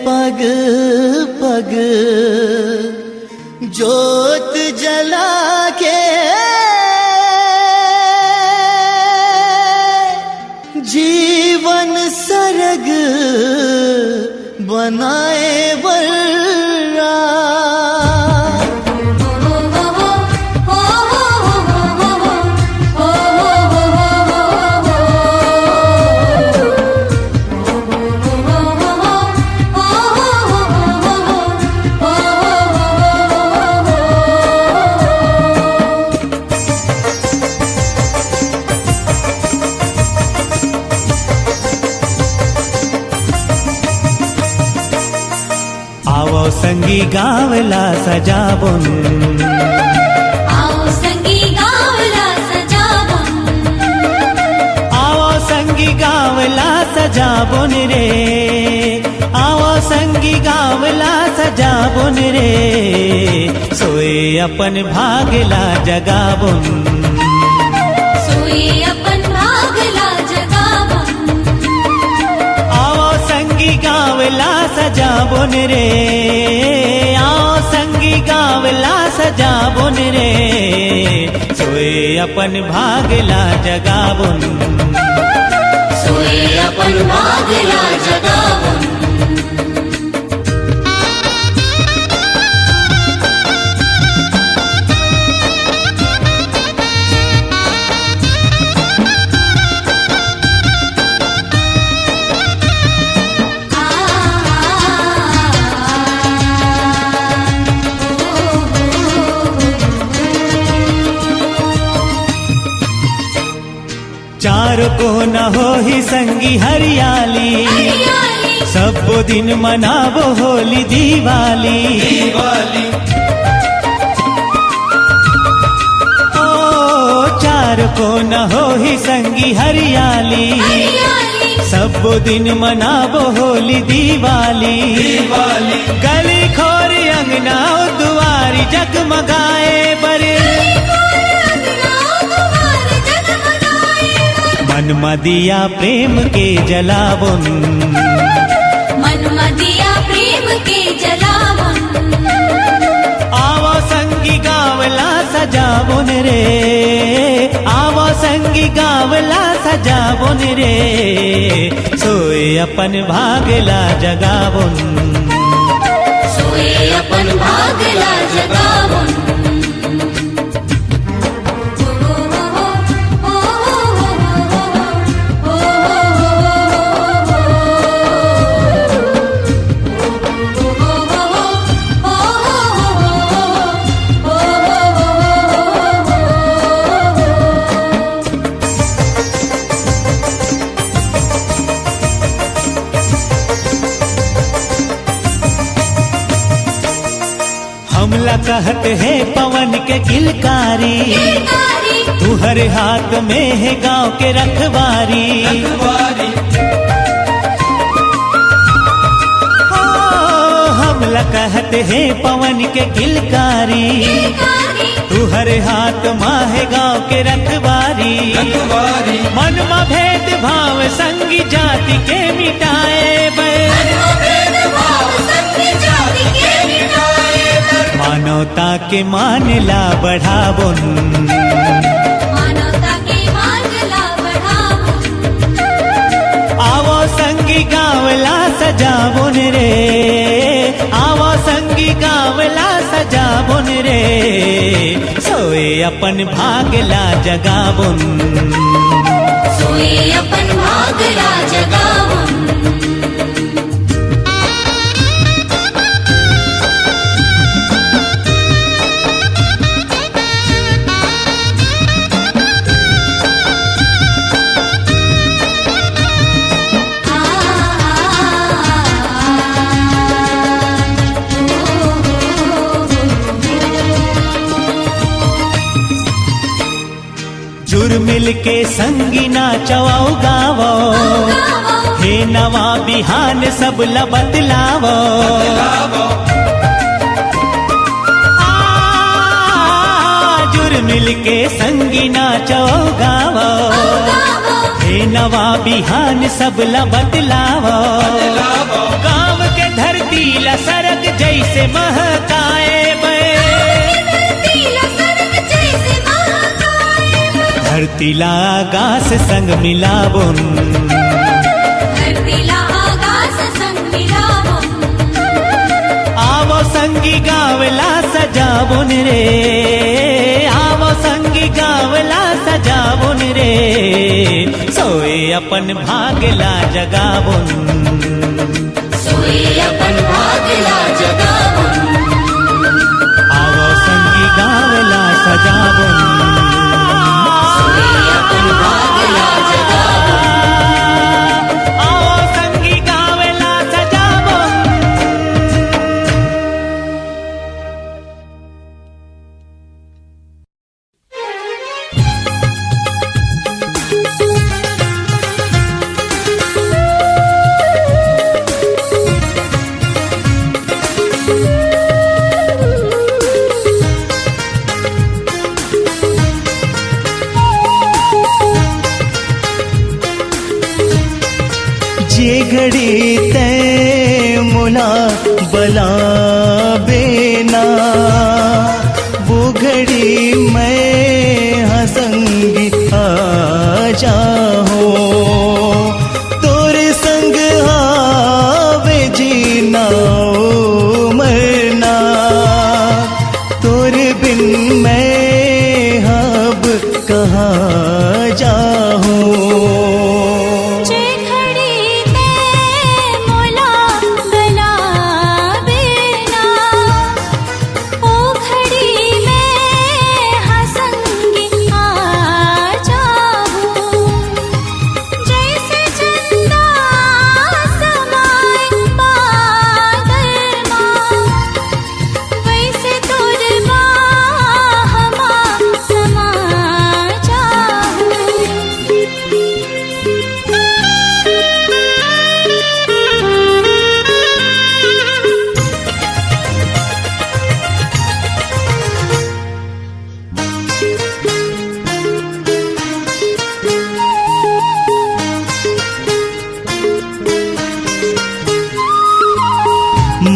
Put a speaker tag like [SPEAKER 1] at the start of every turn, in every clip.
[SPEAKER 1] पग पग जोत जला के जीवन सरग बनाए वर्रा।
[SPEAKER 2] आओ संगी गावला सजाबुन,
[SPEAKER 3] आओ संगी गावला सजाबुन,
[SPEAKER 2] आओ संगी गावला सजाबुन रे, आओ संगी गावला सजाबुन रे, सोए अपन भागला जगाबुन,
[SPEAKER 3] सोए अपन भागला जगाबुन,
[SPEAKER 2] आओ संगी गावला सजाबुन रे, आओ संगी गावला सजाबुन रे, सोए अपन भागला जगाबुन,
[SPEAKER 3] सोए अपन भागला जगाबुन।
[SPEAKER 2] चारों को न हो ही संगी हरियाली,
[SPEAKER 3] हरियाली
[SPEAKER 2] सब दिन मनावो होली दीवाली, ओ चारों को न हो ही संगी हरियाली,
[SPEAKER 3] हरियाली
[SPEAKER 2] सब दिन मनावो होली दीवाली, गली खोरी अंगना दुआरी जगमगाए बरे, मन मदिया प्रेम के जलावन,
[SPEAKER 3] मन मदिया प्रेम के जलावन,
[SPEAKER 2] आवो संगी गावला सजावन रे, आवो संगी गावला सजावन रे, सोए अपन भागला जगावन,
[SPEAKER 3] सोए अपन भागला जगावन।
[SPEAKER 2] हमला कहत है पवन के किलकारी, तुहर हाथ में है गांव के रखवारी, हो हमला कहत है पवन के किलकारी, तुहर हाथ माँ है गांव के रखवारी, मन में भेद भाव संगी जाति के मिटाए मानवता के मानला बढ़ाबुन,
[SPEAKER 3] मानवता के मानला बढ़ाबुन,
[SPEAKER 2] आवो संगी गावला सजाबुन रे, आवो संगी गावला सजाबुन रे, सोए अपन भागला जगाबुन,
[SPEAKER 3] सोए अपन भागला जगाबुन।
[SPEAKER 2] जुर मिल के संगी नाचवाओ गावो, हे नवा बिहान सब ला बतलावो, जुर मिल के संगी नाचो गावो, हे नवा बिहान सब ला बतलावो, गाँव के धरती धरती ला सरग जैसे महकाए बे, धरती ला आकाश संग मिलाबुन, आवो संगी गावला सजाबुन रे, आवो संगी गावला सजाबुन रे, सोए अपन भागला जगाबुन,
[SPEAKER 3] सोए अपन भागला जगाबुन,
[SPEAKER 2] आवो संगी गावला सजाबुन,
[SPEAKER 3] सोए अपन भागला जगाबुन,
[SPEAKER 2] आवो संगी गावला सजाबुन।
[SPEAKER 1] जे घड़ी तै मुला बला बेना, वो घड़ी मैं हसंगी आ जाओ, तोरे संग आवे जीना मरना, तोरे बिन मैं अब कहाँ जाऊं।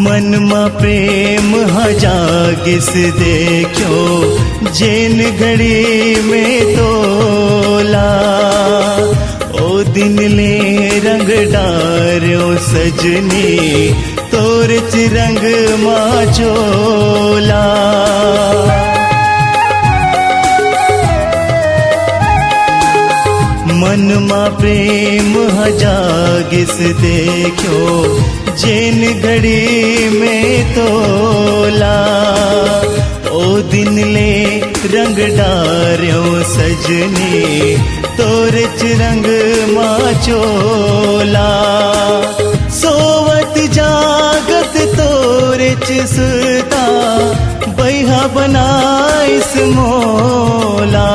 [SPEAKER 1] मन में प्रेम हजागिस देखो, जेन घड़ी में तोला, ओ दिन ले रंग डार्यो सजनी, तोर च रंग मां चोला। मन में प्रेम हजागिस देखो, जेन घड़ी में तोला, ओ दिन ले रंग डार्यो सजनी, तोर च रंग मां चोला। सोवत जागत तोर च सुता, बैहा बनाइस मोला,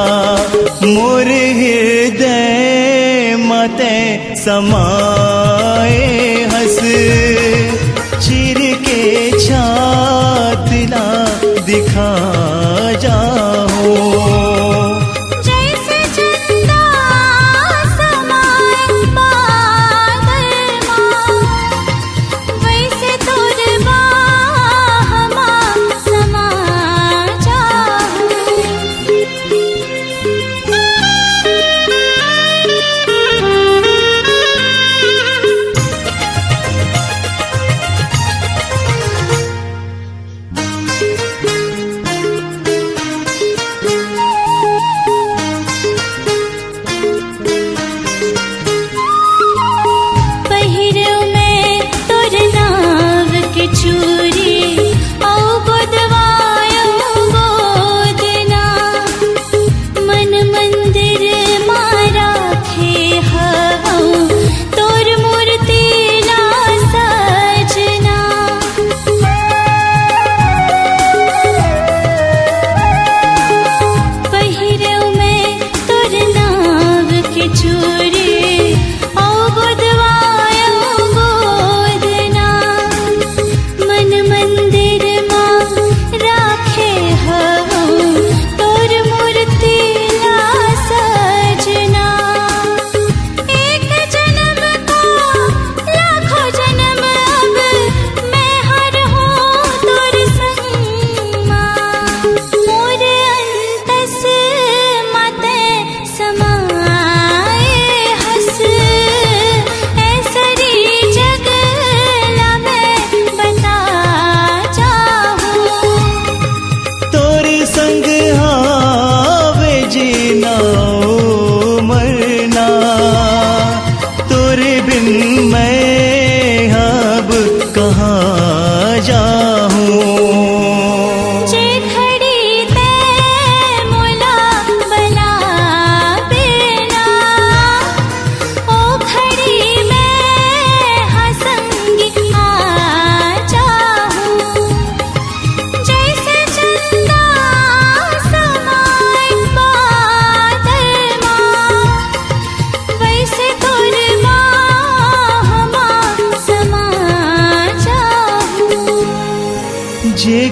[SPEAKER 1] मोर हृदय मते समाए हस, चिर के छातला दिखा जाओ।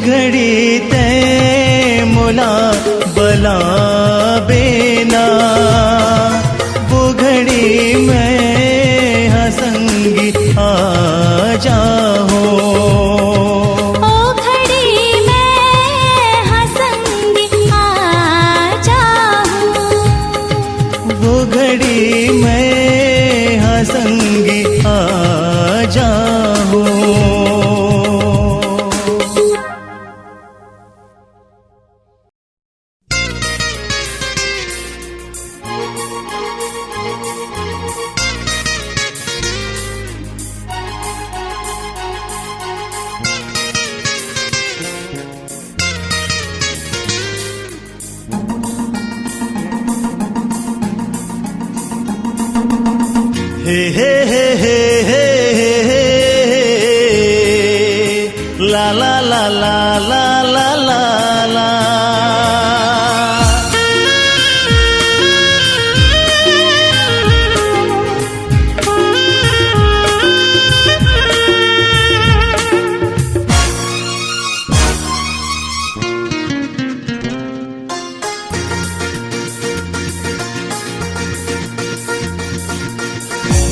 [SPEAKER 1] घड़ी ते मोला बला बेना वो घड़ी मैं हंसंगी आ जाओ
[SPEAKER 4] ओ घड़ी मैं हंसंगी आ जाऊं
[SPEAKER 1] वो घड़ी मैं हंसंगी आ जाओ हे हे हे हे हे हे ला ला ला ला ला ला ला ला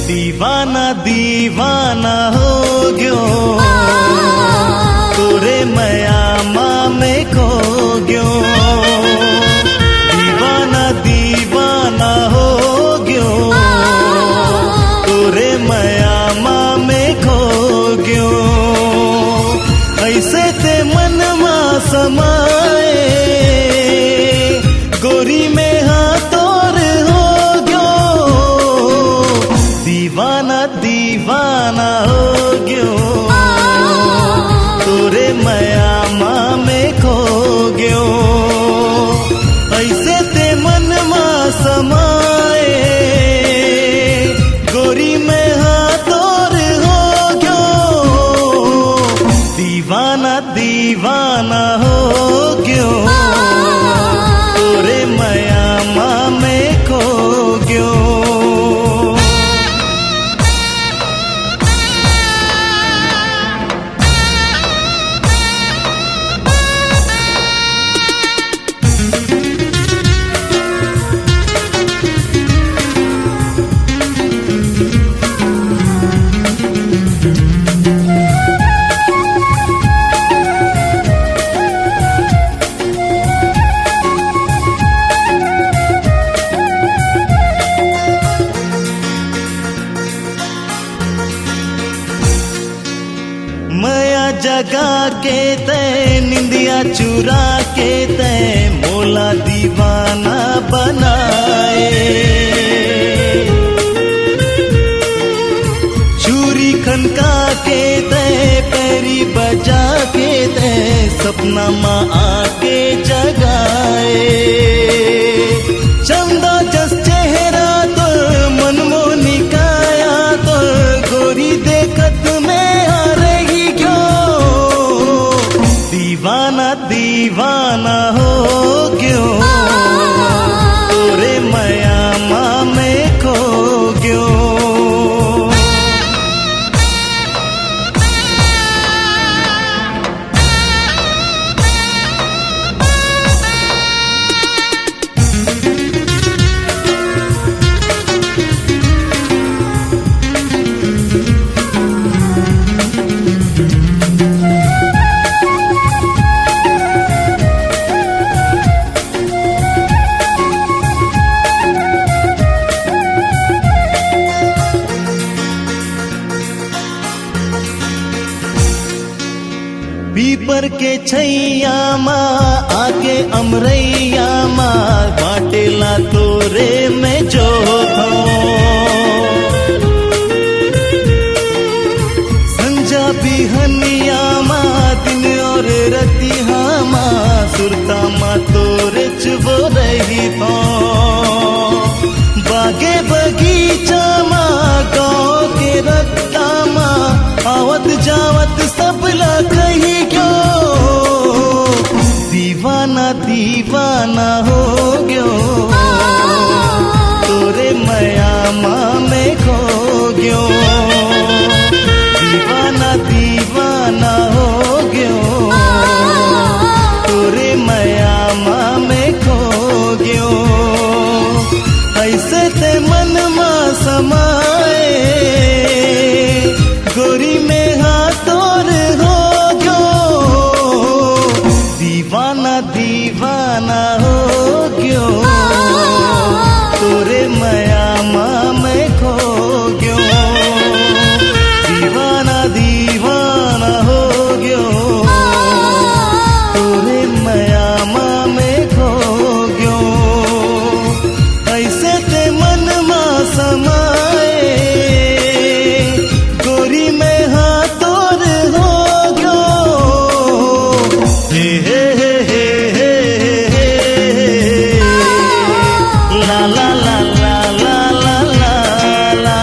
[SPEAKER 1] दीवाना दीवाना हो गयो तोरे मयामा में खो गयो दीवाना दीवाना हो गयो तोरे मयामा में खो गयो ऐसे ते मन मा समाए गोरी में हाथोर हो गयो दीवाना दीवाना हो गयो तोरे मयामा में खो गयो ऐसे ते मन मा समाए गोरी में हाथोर हो गयो दीवाना दीवाना हो गयो तोरे मयामा में खो गयो मया जगा के ते निंदिया चुरा के ते मोला दीवाना बनाए चूरी खनका के ते पैरी बजा के ते सपना माँ आके जगाए चंदा जस चेहरा तो मनमोहनी काया तो गोरी देखत में आ रही क्यों दीवाना दीवाना हो क्यों तोरे मयामा में खो गयो पीपर के छैया माँ आके अमरैया माँ बाटेला तोरे में जो संजा बिहनिया माँ दिन और रतिहा माँ सुरता माँ तोरे चुबो रही थो बागे बगीचा माँ गाँव के रत्ता माँ आवत जावत सबला कही क्यों दीवाना दीवाना हो गयो तोरे मयामा में खो गयो दीवाना दीवाना हो गयो दीवाना हो क्यों, तोरे माया मैं खो क्यों, दीवाना दीवाना हो क्यों, तोरे माया मैं खो क्यों, ऐसे ते मन मा समाए गोरी में हाथ तोर हो क्यों, हे ला ला ला ला ला ला ला ला।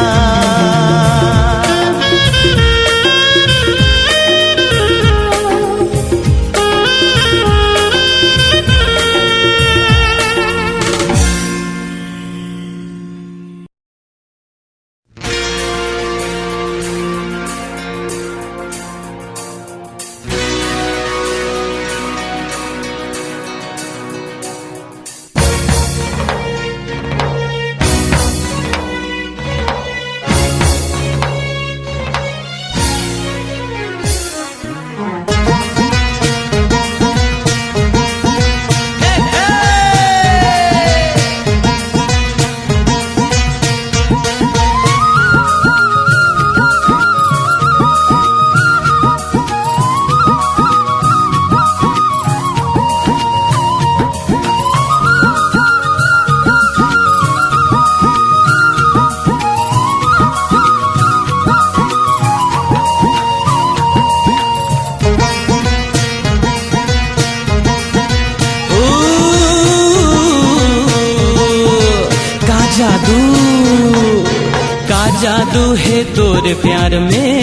[SPEAKER 2] जादू है तोरे प्यार में,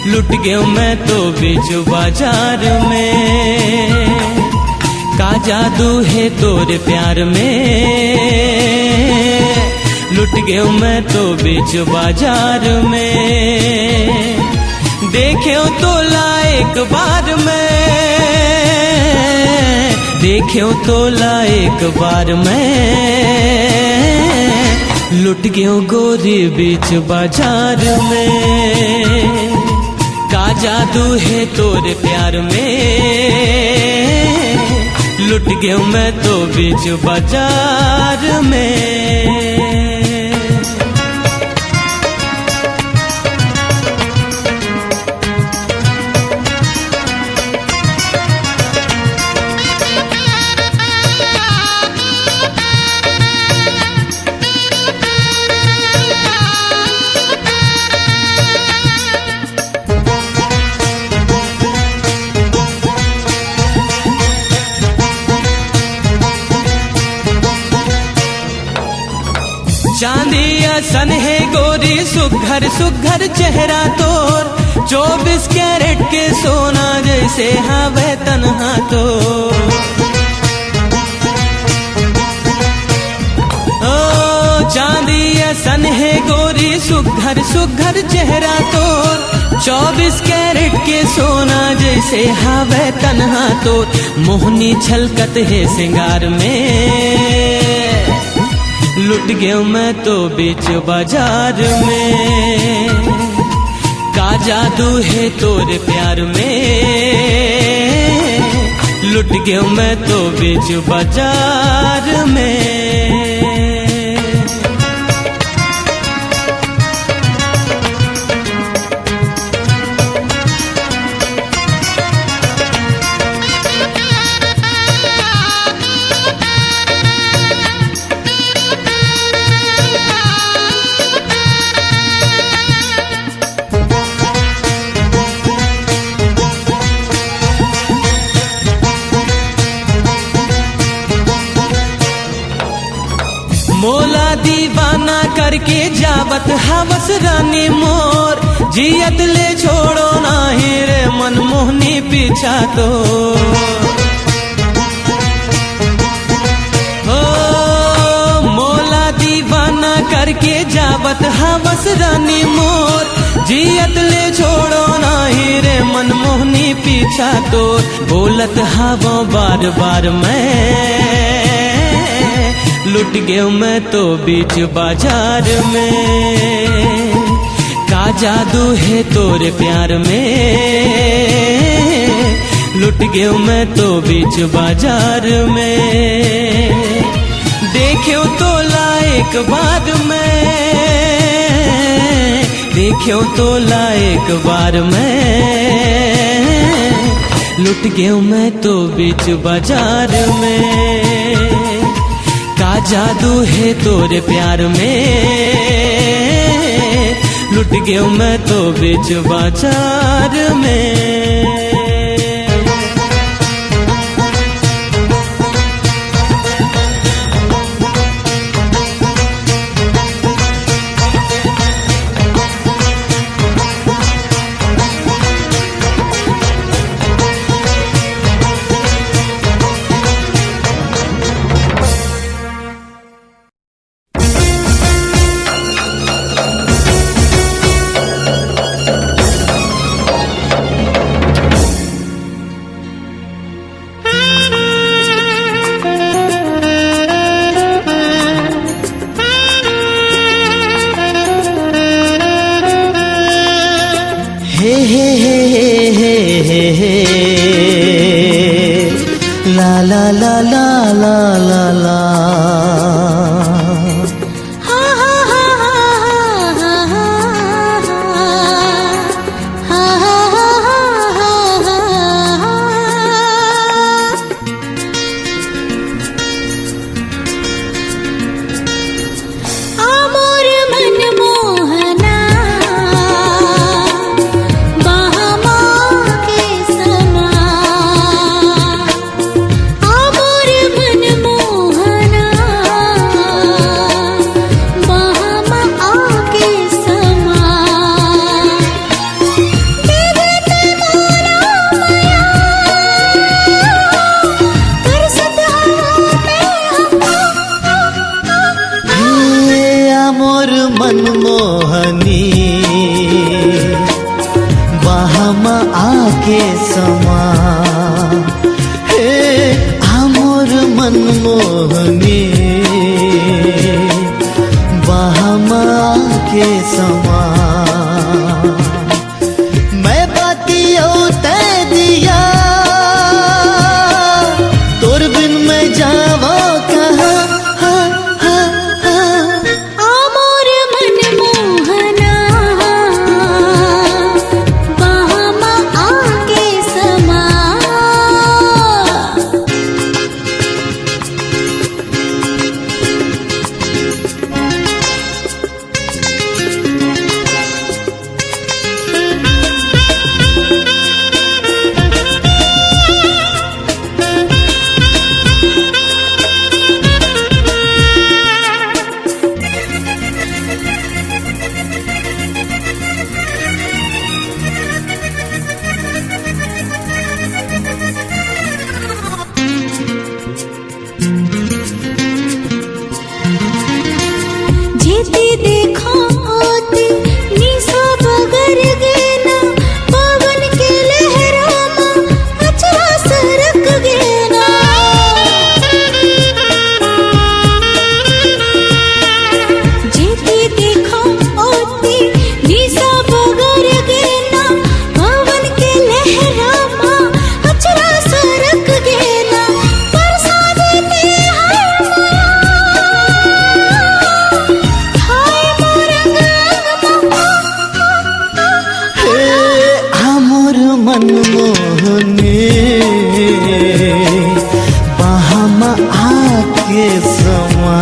[SPEAKER 2] लुट गया मैं तो बीच बाजार में। का जादू है तोरे प्यार में, लुट गया मैं तो बीच बाजार में। देखे तो लायक बार में, देखे तो लायक बार में, लुट गयो गोरी बीच बाजार में। का जादू है तोरे प्यार में, लुट गयो मैं तो बीच बाजार में। चांदिया सन है गोरी सुघर सुघर चेहरा तोर, 24 कैरेट के सोना जैसे हवे तन्हा तो। ओ चांदिया सन है गोरी सुघर सुघर चेहरा तोर, 24 कैरेट के सोना जैसे हवे तन्हा तो। मोहनी छलकत है सिंगार में, लुट गया मैं तो बीच बाजार में। का जादू है तोरे प्यार में, लुट गया मैं तो बीच बाजार में। मोला दीवाना करके जावत हवस रानी मोर, जियत ले छोड़ो नाही रे मनमोहनी पीछा तो। हो मोला दीवाना करके जावत हवस रानी मोर, जियत ले छोड़ो नाही रे मनमोहनी पीछा तो। बोलत हवो बार बार मैं, लुट गया मैं तो बीच बाजार में। का जादू है तोरे प्यार में,
[SPEAKER 1] लुट गयो मैं तो बीच बाजार में, देखियो तो लायक बार में, देखियो तो लायक बार में, लुट गयो मैं तो बीच बाजार में। का जादू है तोरे प्यार में, लुट गयो मैं तो बीच बाजार में। ला ला ला ला ला ला ला
[SPEAKER 4] हा हा हा हा हा हा। आमोर मन मोहना बहमा के समा, आमोर मन मोहना बहमा आके समा। देवत मोरा माया तरसत हवा में
[SPEAKER 1] मोर मनमोहनी बहमा आके समा, हे आमोर मनमोहनी बहमा आके समा। मैं बातियो ते दिया तोर बिन मैं जावा कहाँ,
[SPEAKER 4] आमोर मन मोहना बहमा आके समा। जेती देखो होती निशा बगर गेना, पवन के लहरों में अचरा सरक गेना। जेती देखो होती निशा बगर गेना, पवन के लहरों में अचरा सरक गेना। प्रसाद ते हर हाय मोरंग
[SPEAKER 1] हे आमोर मनमोहनी बहमा आके समा।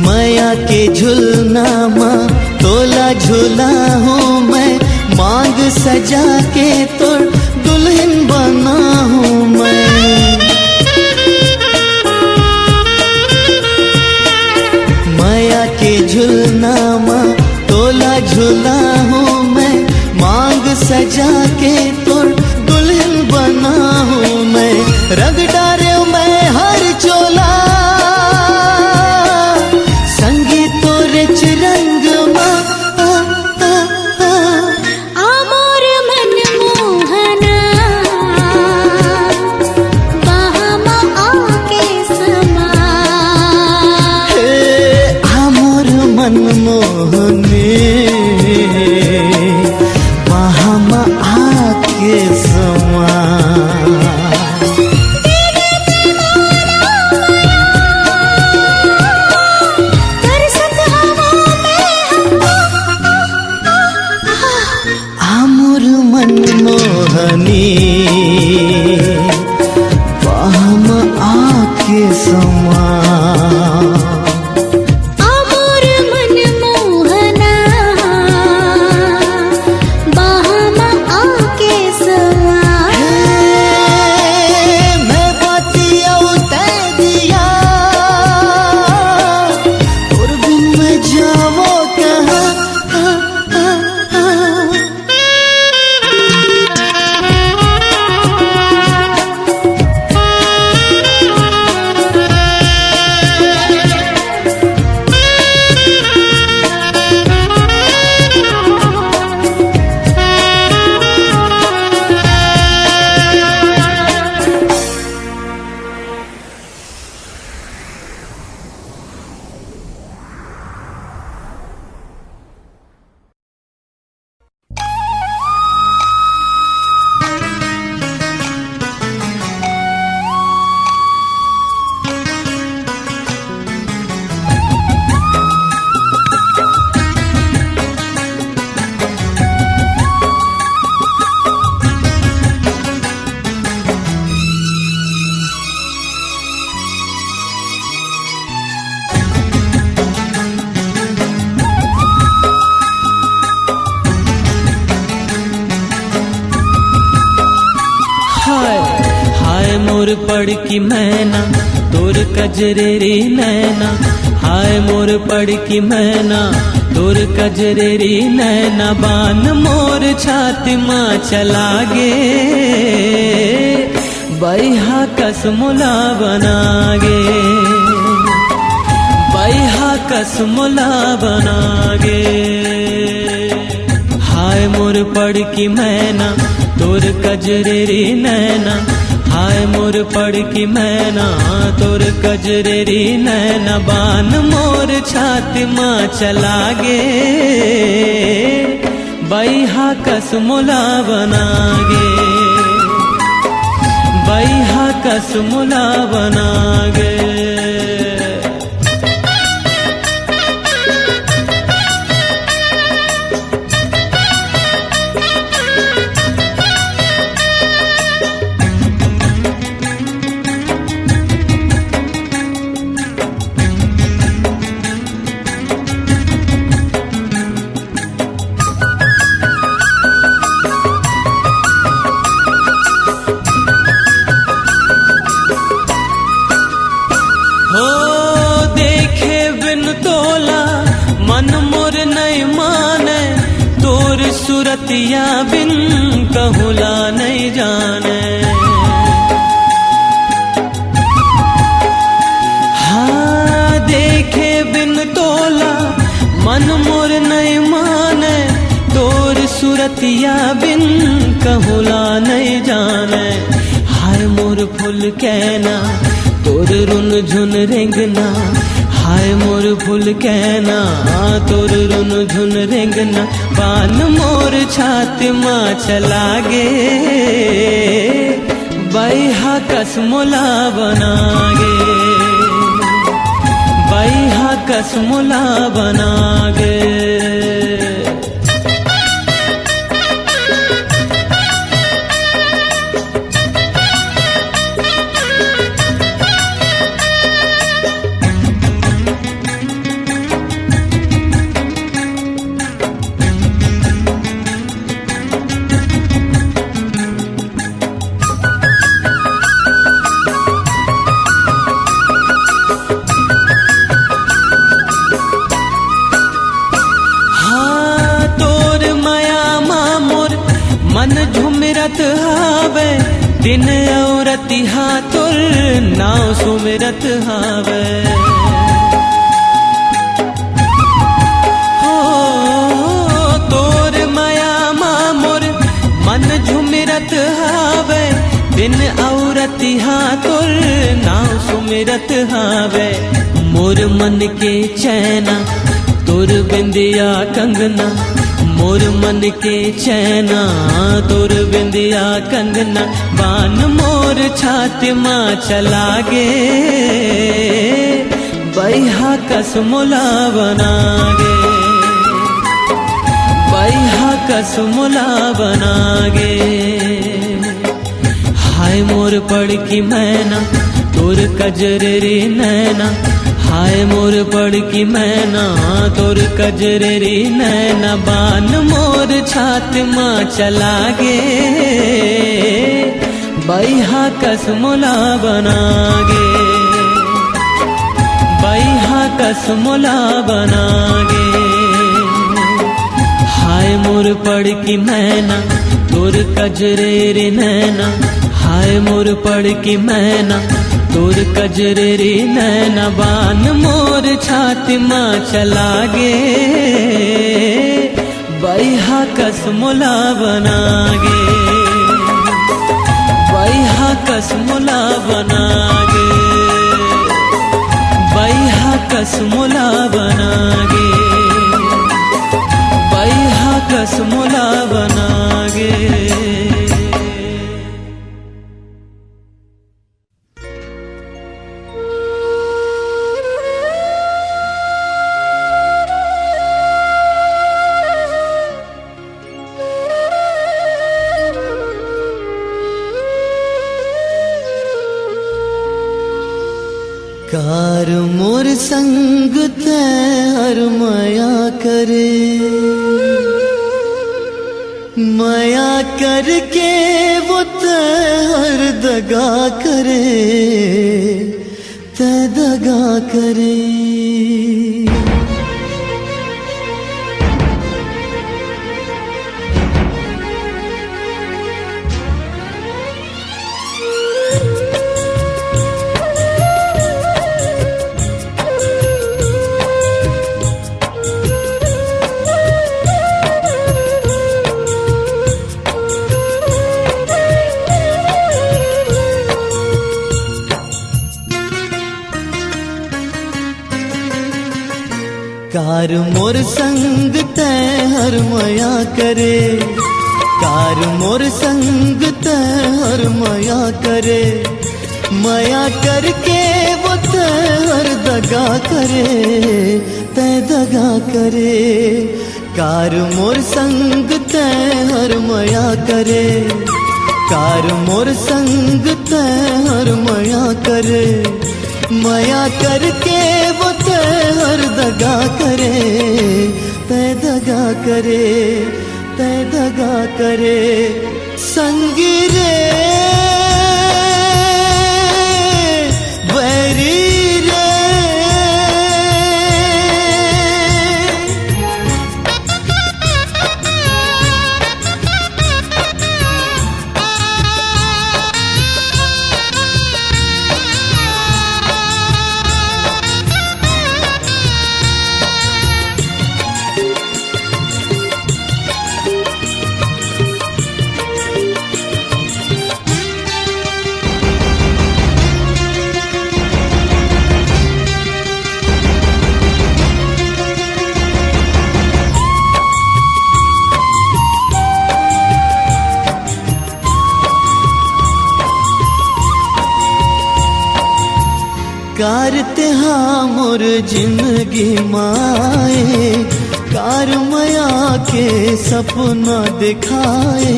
[SPEAKER 1] माया के झुलना माँ तोला झूला हूँ मैं, मांग सजा के तो दुल्हन बना हूँ मैं। माया के झुलना माँ तो झूला हूँ मैं, मांग सजा के तोर दुल्हन बना हूँ मैं। रंग डारे मैं हर चोला, संगीत तोरे रंग माँ।
[SPEAKER 4] आमोर मन मोहना, बाहमा आके समा।
[SPEAKER 1] आमोर मन मोहने, बाहमा आके समा।
[SPEAKER 4] तरसत हवा में
[SPEAKER 1] आमोर मन मोहनी, बाहमा आके समा।
[SPEAKER 4] आमोर मन मोहना, बाहमा आके समा।
[SPEAKER 1] मैं बाती औते दिया, और बिन मैं जावो कहाँ।
[SPEAKER 2] हाय मोर पड़ की मैना, तोर कजरेरी नैना। हाय मोर पड़ की मैना, तोर कजरेरी नैना। बान मोर छाती माँ चला गे, बैहा कसमुला बनागे, बैहा कसमुला बनागे। हाय मोर पड़ की मैना, तोर कजरेरी नैना। हाय मोर पड़ की मैना, तोर कजरेरी नैना। बान मोर छाती माँ चला गे, बैहा कसमुला बनागे, बैहा कसमुला बनागे। सूरतिया बिन कहूला नहीं जाने। हाँ देखे बिन तोला मन मोर नहीं माने, तोर सूरतिया बिन कहूला नहीं जाने। हाय मोर फूल कहना, तोर रुन झुन रेंगना। हाय मोर फूल कहना, तोर रुन झुन रेंगना। बान मोर छाती माँ चला गे, बैहा कसमुला बनागे, बैहा कसमुला बनागे। मन झुमरत हावे दिन औरती हाथुर नाव सुमिरत हावे हो तोर माया मामुर मन झुमरत हावे दिन औरती हाथुर नाव सुमिरत हावे मोर मन के चैना तोर बिंदिया कंगना मोर मन के चैना तोर बिंदिया कंगना बान मोर छाती माँ चला गे बैहा कसमुला बना गे बैहा कसमुला बना गे हाय मोर पड़ की मैना तोर कजरे नैना हाय मोर पड़ की मैना तोर कजरेरी नैना बान मोर छात माँ चला गे बैहा कसमुला बना गे बैहा कसमुला बना गे हाय मोर पड़ की मैना तोर कजरेरी नैना हाय मोर पड़ की मैना तोर कजरेरी नैना बान मोर छाती माँ चला गे बैहा कसमुला बना गे बैहा कसमुला बना गे बैहा कसमुला बना गे बैहा कसमुला बना गे
[SPEAKER 1] कार मोर संग ते हर माया करे माया करके वो ते हर दगा करे ते दगा करे कार मोर संग ते हर माया करे कार मोर संग ते हर माया करे माया करके वो ते हर दगा करे ते दगा करे कार मोर संग ते हर माया करे कार मोर संग ते हर माया करे माया करके वो ते हर दगा करे ते दगा करे ते दगा करे संगी रे बैरी रे कारते हाँ मोर जिंदगी माए कार माया के सपना दिखाए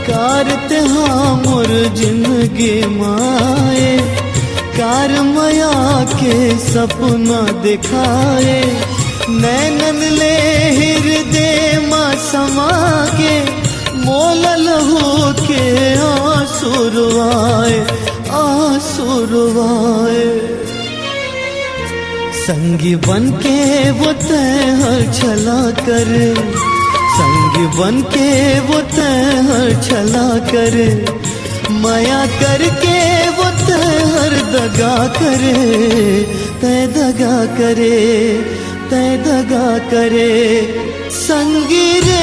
[SPEAKER 1] कारते हाँ मोर जिंदगी माए कार माया के सपना दिखाए नैनन ले हृदय माँ समा के मोल लहू के आंसुरवाए आंसुरवाए संगी बन के वो तैहर छला कर, संगी बन के वो तैहर छला कर, माया करके वो तैहर दगा करे, तय दगा करे, तय दगा करे। संगी रे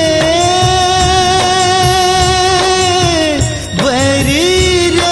[SPEAKER 1] बैरी रे,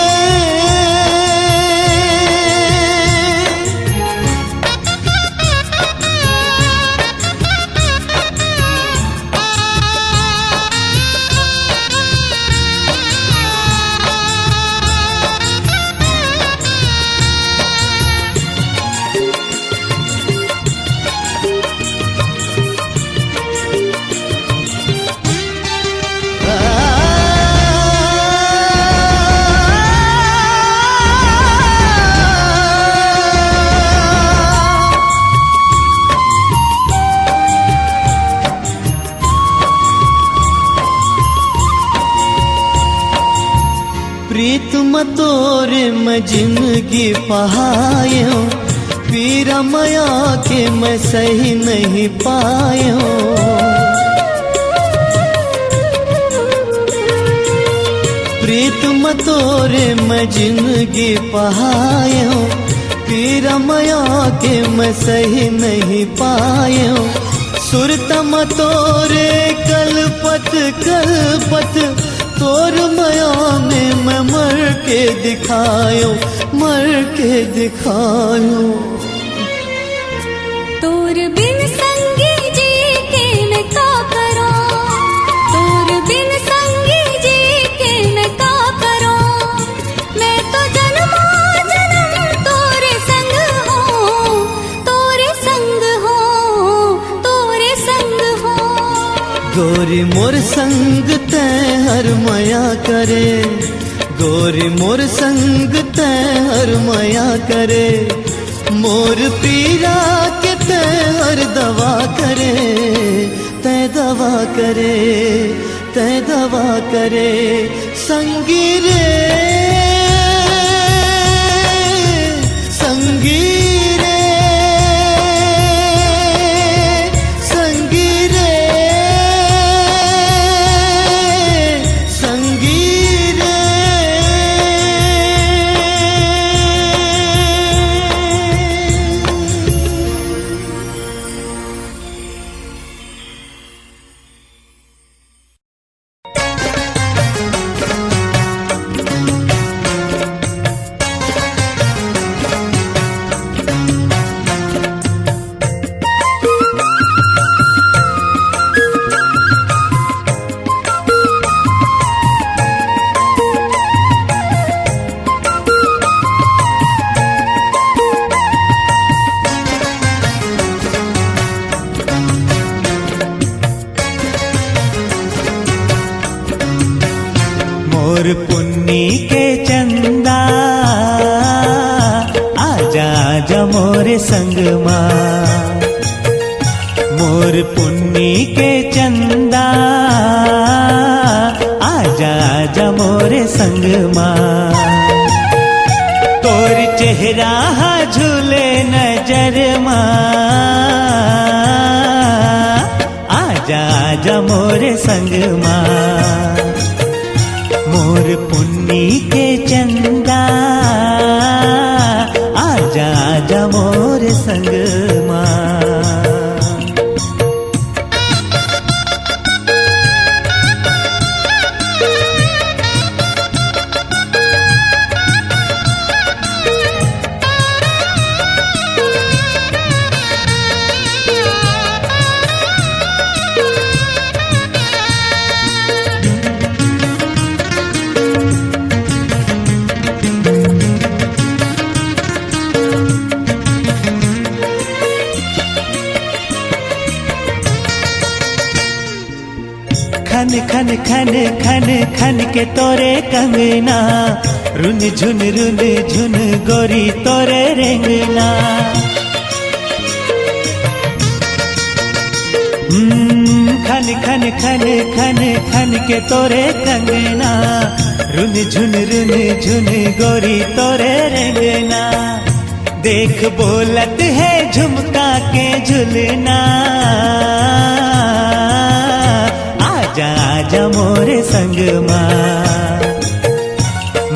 [SPEAKER 1] प्रीत मतोरे मैं जिंदगी पहायो, पीरा मया के मैं सही नहीं पायो। प्रीत मतोरे मैं जिंदगी पहायो, पीरा मया के मैं सही नहीं पायो। सुरत मतोरे कलपत कलपत, तोर मया में मैं मर के दिखायो, मर के दिखायो।
[SPEAKER 4] तोर बिन संगी जी के न का करो, तोर बिन संगी जी के न का करो। मैं तो जन्मो जन्म तोरे संग हो, तोरे संग हो, तोरे संग हो।
[SPEAKER 1] गोरी मोर संग तैहर मया करे, गोरी मोर संग तैहर मया करे। मोर पीरा के तैहर दवा करे, तै दवा करे, तै दवा करे। संगी रे संगी रे, संगी रे, संगी रे।
[SPEAKER 2] मोर पुन्नी के चंदा, आजा आजा मोरे संग माँ। मोर पुन्नी के चंदा, आजा आजा मोरे संग माँ। तोर चेहरा झूले नजर माँ, आजा आजा मोरे संग माँ। मोर पुन्नी के चंदा, आजा आजा मोर संग माँ। खन खन खन खन खन के तोरे कंगना, रुन झुन गोरी तोरे रेंगना। खन खन खन खन खन के तोरे कंगना, रुन झुन गोरी तोरे रेंगना। देख बोलत है झुमका के झुलना, आजा आजा मोरे संग माँ,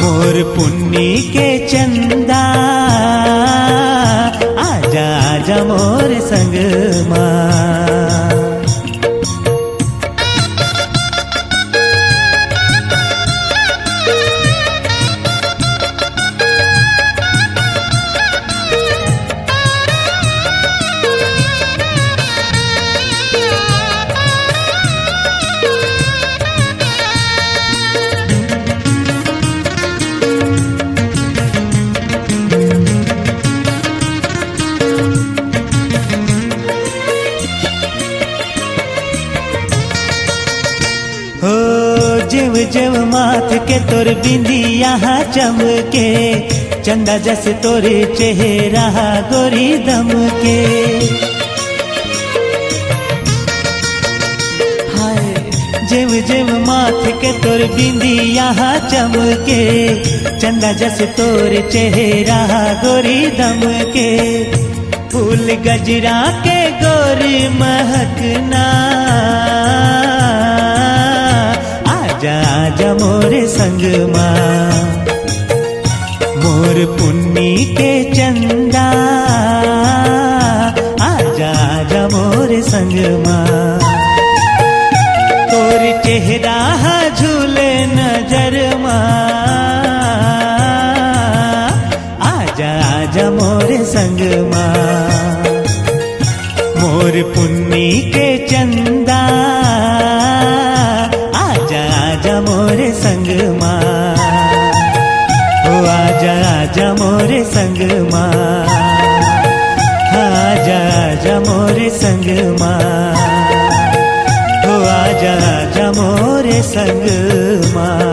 [SPEAKER 2] मोर पुन्नी के चंदा, आजा आजा मोर संग माँ। जिव जिव माथ के तोर बिंदिया चमके, चंदा जस तोर चेहरा गोरी दम के। हाय जिव जिव माथ के तोर बिंदिया चमके, चंदा जस तोर चेहरा गोरी दम के। फूल गजरा के गोरी महकना, आजा आजा मोरे संग माँ, मोर पुन्नी के चंदा, आजा आजा मोरे संग माँ। तोर चेहरा झूले नजर माँ, आजा आजा मोरे संग माँ, मोर पुन्नी के चंदा, आजा मोरे संग माँ, ओ आजा आजा मोरे संग माँ, आजा आजा मोरे संग माँ, ओ आजा आजा मोरे संग माँ।